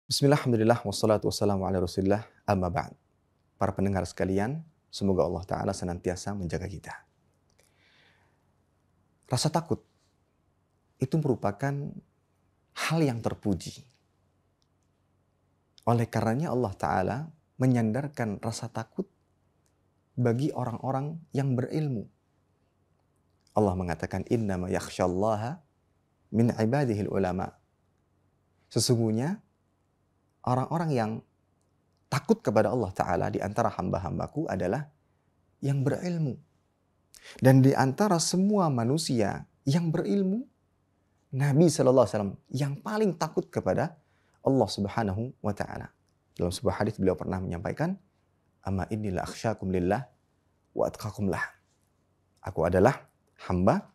Bismillah, alhamdulillah, wassalatu wassalamu ala rasulillah, amma ba'd. Para pendengar sekalian, semoga Allah Ta'ala senantiasa menjaga kita. Rasa takut itu merupakan hal yang terpuji. Oleh karenanya Allah Ta'ala menyandarkan rasa takut bagi orang-orang yang berilmu. Allah mengatakan, innama yakhshallaha min ibadihil ulama. Sesungguhnya, orang-orang yang takut kepada Allah Ta'ala di antara hamba-hambaku adalah yang berilmu. Dan di antara semua manusia yang berilmu, Nabi SAW yang paling takut kepada Allah Subhanahu wa Ta'ala. Dalam sebuah hadis beliau pernah menyampaikan, "Amma inni la akhsyakum lillah wa atqakum lah." Aku adalah hamba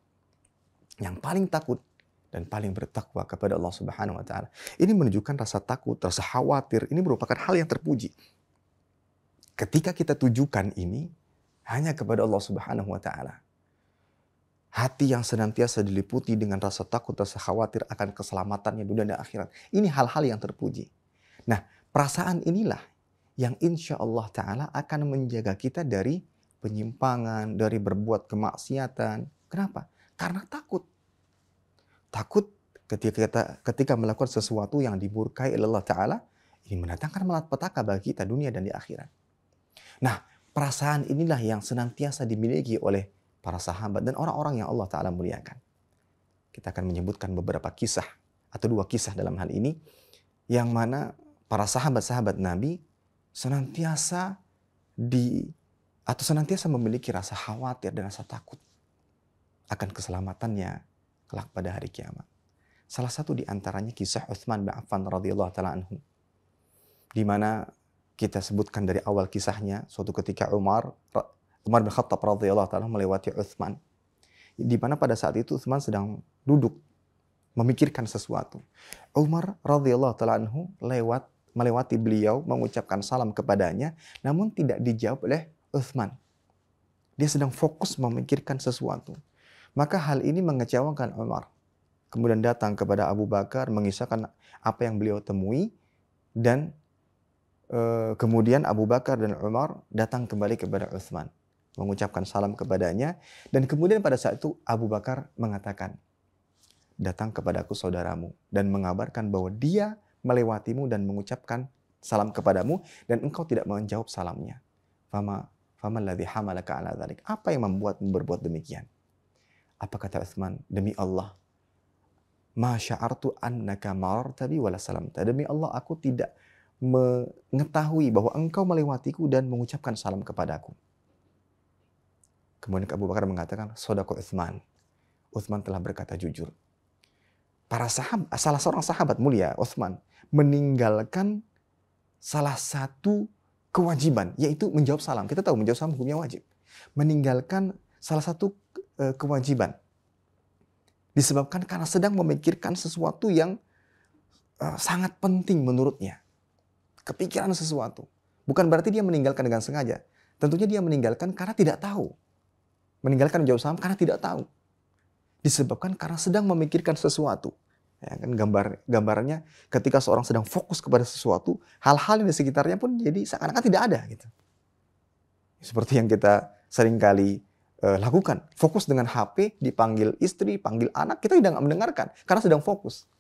yang paling takut dan paling bertakwa kepada Allah Subhanahu wa Ta'ala. Ini menunjukkan rasa takut, rasa khawatir. Ini merupakan hal yang terpuji. Ketika kita tujukan ini hanya kepada Allah Subhanahu wa Ta'ala, hati yang senantiasa diliputi dengan rasa takut, rasa khawatir akan keselamatannya dunia dan akhirat. Ini hal-hal yang terpuji. Nah, perasaan inilah yang insya Allah Ta'ala akan menjaga kita dari penyimpangan, dari berbuat kemaksiatan. Kenapa? Karena takut. Takut ketika melakukan sesuatu yang dimurkai oleh Allah Ta'ala, ini mendatangkan malapetaka bagi kita dunia dan di akhirat. Nah, perasaan inilah yang senantiasa dimiliki oleh para sahabat dan orang-orang yang Allah Ta'ala muliakan. Kita akan menyebutkan beberapa kisah atau dua kisah dalam hal ini, yang mana para sahabat-sahabat Nabi senantiasa memiliki rasa khawatir dan rasa takut akan keselamatannya kelak pada hari kiamat. Salah satu di antaranya kisah Utsman bin Affan radhiyallahu taala anhu, di mana kita sebutkan dari awal kisahnya, suatu ketika Umar bin Khattab radhiyallahu taala melewati Utsman, di mana pada saat itu Utsman sedang duduk memikirkan sesuatu. Umar radhiyallahu taala anhu melewati beliau, mengucapkan salam kepadanya, namun tidak dijawab oleh Utsman. Dia sedang fokus memikirkan sesuatu. Maka hal ini mengecewakan Umar. Kemudian datang kepada Abu Bakar mengisahkan apa yang beliau temui, dan kemudian Abu Bakar dan Umar datang kembali kepada Utsman, mengucapkan salam kepadanya, dan kemudian pada saat itu Abu Bakar mengatakan, "Datang kepadaku saudaramu dan mengabarkan bahwa dia melewatimu dan mengucapkan salam kepadamu dan engkau tidak menjawab salamnya. Famalladzi hamalaka ala dzalik?" Apa yang membuatmu berbuat demikian? Apa kata Utsman? "Demi Allah, ma sya'artu annaka mararta bi wala salamta." Demi Allah, aku tidak mengetahui bahwa engkau melewatiku dan mengucapkan salam kepadaku. Kemudian Abu Bakar mengatakan, "Shadaqa Utsman." Utsman telah berkata jujur. Salah seorang sahabat mulia, Utsman, meninggalkan salah satu kewajiban, yaitu menjawab salam. Kita tahu menjawab salam hukumnya wajib. Meninggalkan salah satu kewajiban disebabkan karena sedang memikirkan sesuatu yang sangat penting menurutnya. Kepikiran sesuatu. Bukan berarti dia meninggalkan dengan sengaja. Tentunya dia meninggalkan karena tidak tahu. Meninggalkan menjawab salam karena tidak tahu. Disebabkan karena sedang memikirkan sesuatu. Ya, kan gambarannya ketika seorang sedang fokus kepada sesuatu, hal-hal yang di sekitarnya pun jadi seakan-akan tidak ada gitu. Seperti yang kita seringkali lakukan. Fokus dengan HP, dipanggil istri, panggil anak, kita tidak mendengarkan karena sedang fokus.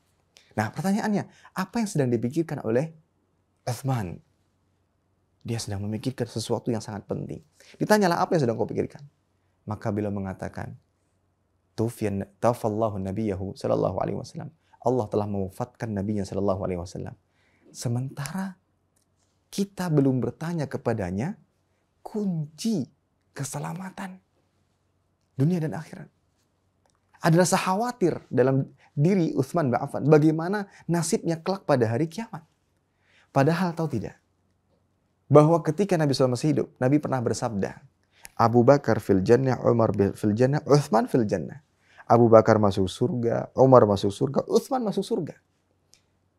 Nah, pertanyaannya, apa yang sedang dipikirkan oleh Utsman? Dia sedang memikirkan sesuatu yang sangat penting. Ditanyalah, apa yang sedang kau pikirkan? Maka beliau mengatakan, tawafallahu nabiyahu sallallahu alaihi wasallam. Allah telah mewafatkan nabinya sallallahu alaihi wasallam. Sementara kita belum bertanya kepadanya kunci keselamatan dunia dan akhirat. Ada rasa khawatir dalam diri Utsman bin Affan, bagaimana nasibnya kelak pada hari kiamat. Padahal tahu tidak, bahwa ketika Nabi SAW masih hidup, Nabi pernah bersabda, Abu Bakar fil jannah, Umar fil jannah, Utsman fil jannah. Abu Bakar masuk surga, Umar masuk surga, Utsman masuk surga.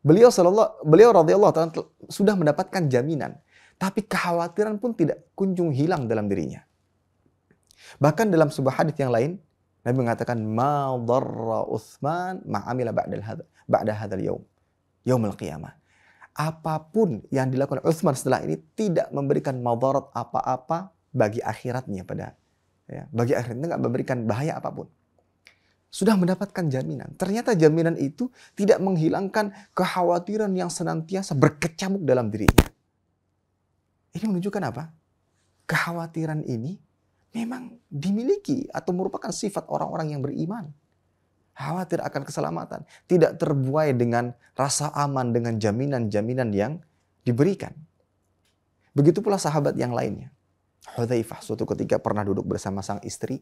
Beliau radhiyallahu ta'ala sudah mendapatkan jaminan, tapi kekhawatiran pun tidak kunjung hilang dalam dirinya. Bahkan dalam sebuah hadis yang lain, Nabi mengatakan, "Ma dharra Utsman ma amila ba'da hadzal yaum, yaumul qiyamah." apapun yang dilakukan Utsman setelah ini tidak memberikan madarat apa-apa bagi akhiratnya bagi akhiratnya nggak memberikan bahaya apapun. Sudah mendapatkan jaminan. Ternyata jaminan itu tidak menghilangkan kekhawatiran yang senantiasa berkecamuk dalam dirinya. Ini menunjukkan apa? Kekhawatiran ini memang dimiliki atau merupakan sifat orang-orang yang beriman. Khawatir akan keselamatan. Tidak terbuai dengan rasa aman, dengan jaminan-jaminan yang diberikan. Begitu pula sahabat yang lainnya. Hudzaifah suatu ketika pernah duduk bersama sang istri.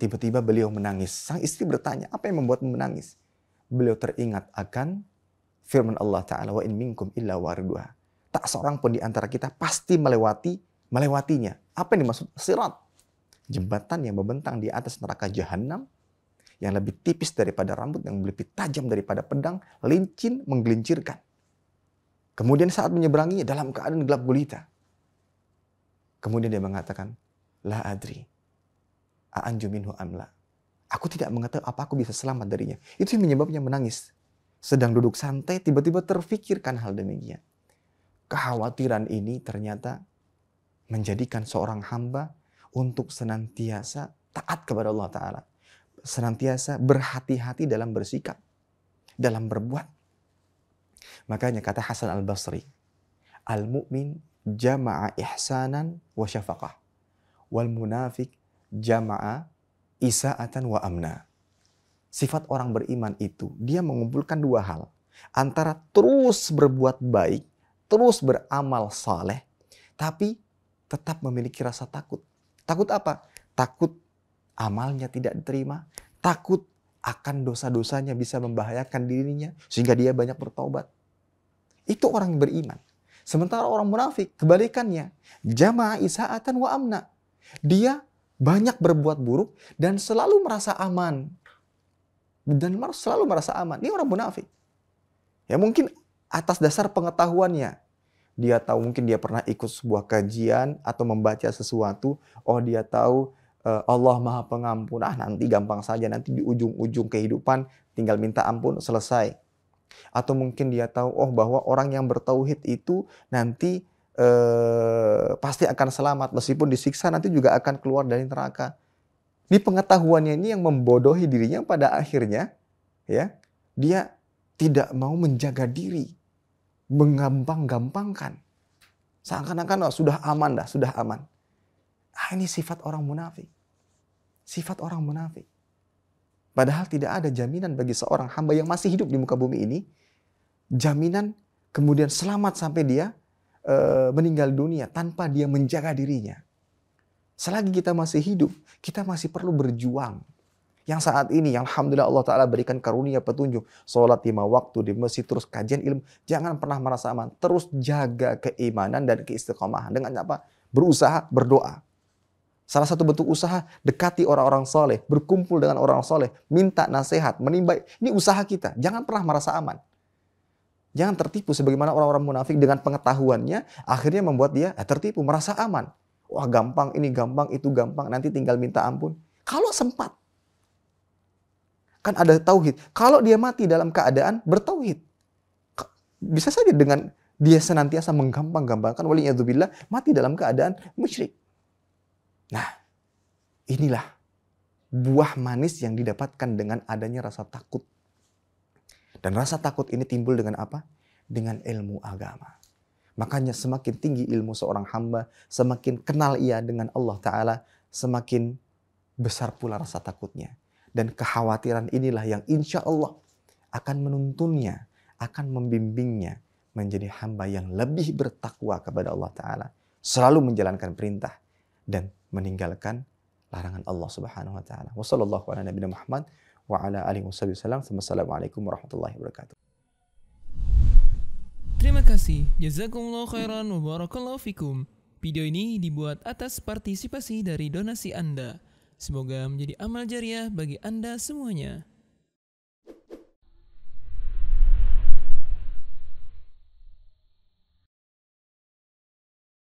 Tiba-tiba beliau menangis. Sang istri bertanya, apa yang membuatmu menangis? Beliau teringat akan firman Allah Ta'ala, wa in minkum illa wariduha. Tak seorang pun di antara kita pasti melewatinya. Apa yang dimaksud? Sirat. Jembatan yang membentang di atas neraka jahanam, yang lebih tipis daripada rambut, yang lebih tajam daripada pedang, lincin, menggelincirkan. Kemudian saat menyeberanginya dalam keadaan gelap gulita. Kemudian dia mengatakan, la adri, a'anju minhu amla. Aku tidak mengetahui apa aku bisa selamat darinya. Itu yang menyebabnya menangis. Sedang duduk santai, tiba-tiba terfikirkan hal demikian. Kekhawatiran ini ternyata menjadikan seorang hamba untuk senantiasa taat kepada Allah Ta'ala. Senantiasa berhati-hati dalam bersikap, dalam berbuat. Makanya kata Hasan al-Basri, al-mu'min jama'a ihsanan wa syafaqah, wal munafik jama'a isa'atan wa amna. Sifat orang beriman itu, dia mengumpulkan dua hal. Antara terus berbuat baik, terus beramal saleh, tapi tetap memiliki rasa takut. Takut apa? Takut amalnya tidak diterima, takut akan dosa-dosanya bisa membahayakan dirinya, sehingga dia banyak bertobat. Itu orang yang beriman. Sementara orang munafik, kebalikannya. Jama'a isa'atan wa amna. Dia banyak berbuat buruk dan selalu merasa aman. Ini orang munafik. Ya mungkin atas dasar pengetahuannya. Dia tahu, mungkin dia pernah ikut sebuah kajian atau membaca sesuatu. Oh, dia tahu Allah Maha Pengampun. Nanti gampang saja, nanti di ujung-ujung kehidupan tinggal minta ampun, selesai. Atau mungkin dia tahu, bahwa orang yang bertauhid itu nanti pasti akan selamat, meskipun disiksa nanti juga akan keluar dari neraka. Di pengetahuannya ini yang membodohi dirinya, pada akhirnya dia tidak mau menjaga diri, menggampang-gampangkan, seakan-akan sudah aman. Ini sifat orang munafik. Sifat orang munafik. Padahal tidak ada jaminan bagi seorang hamba yang masih hidup di muka bumi ini, jaminan kemudian selamat sampai dia meninggal dunia tanpa dia menjaga dirinya. Selagi kita masih hidup, kita masih perlu berjuang. Yang saat ini, alhamdulillah Allah Ta'ala berikan karunia petunjuk. Sholat 5 waktu di masjid, terus kajian ilmu. Jangan pernah merasa aman. Terus jaga keimanan dan keistiqomahan. Dengan apa? Berusaha, berdoa. Salah satu bentuk usaha, dekati orang-orang soleh. Berkumpul dengan orang soleh. Minta nasihat, menimba. Ini usaha kita. Jangan pernah merasa aman. Jangan tertipu sebagaimana orang-orang munafik dengan pengetahuannya. Akhirnya membuat dia tertipu, merasa aman. Wah gampang, ini gampang, itu gampang. Nanti tinggal minta ampun. Kalau sempat. Kan ada tauhid. Kalau dia mati dalam keadaan bertauhid, bisa saja dengan dia senantiasa menggampang-gampangkan, waliyadzubillah, mati dalam keadaan musyrik. Nah, inilah buah manis yang didapatkan dengan adanya rasa takut. Dan rasa takut ini timbul dengan apa? Dengan ilmu agama. Makanya semakin tinggi ilmu seorang hamba, semakin kenal ia dengan Allah Ta'ala, semakin besar pula rasa takutnya. Dan kekhawatiran inilah yang insya Allah akan menuntunnya, akan membimbingnya menjadi hamba yang lebih bertakwa kepada Allah Ta'ala. Selalu menjalankan perintah dan meninggalkan larangan Allah Subhanahu Wa Ta'ala. Wassallallahu ala nabiyina Muhammad wa ala alihi wasallam. Wassalamualaikum warahmatullahi wabarakatuh. Terima kasih. Jazakumullah khairan wa barakallahu fikum. Video ini dibuat atas partisipasi dari donasi Anda. Semoga menjadi amal jariah bagi Anda semuanya.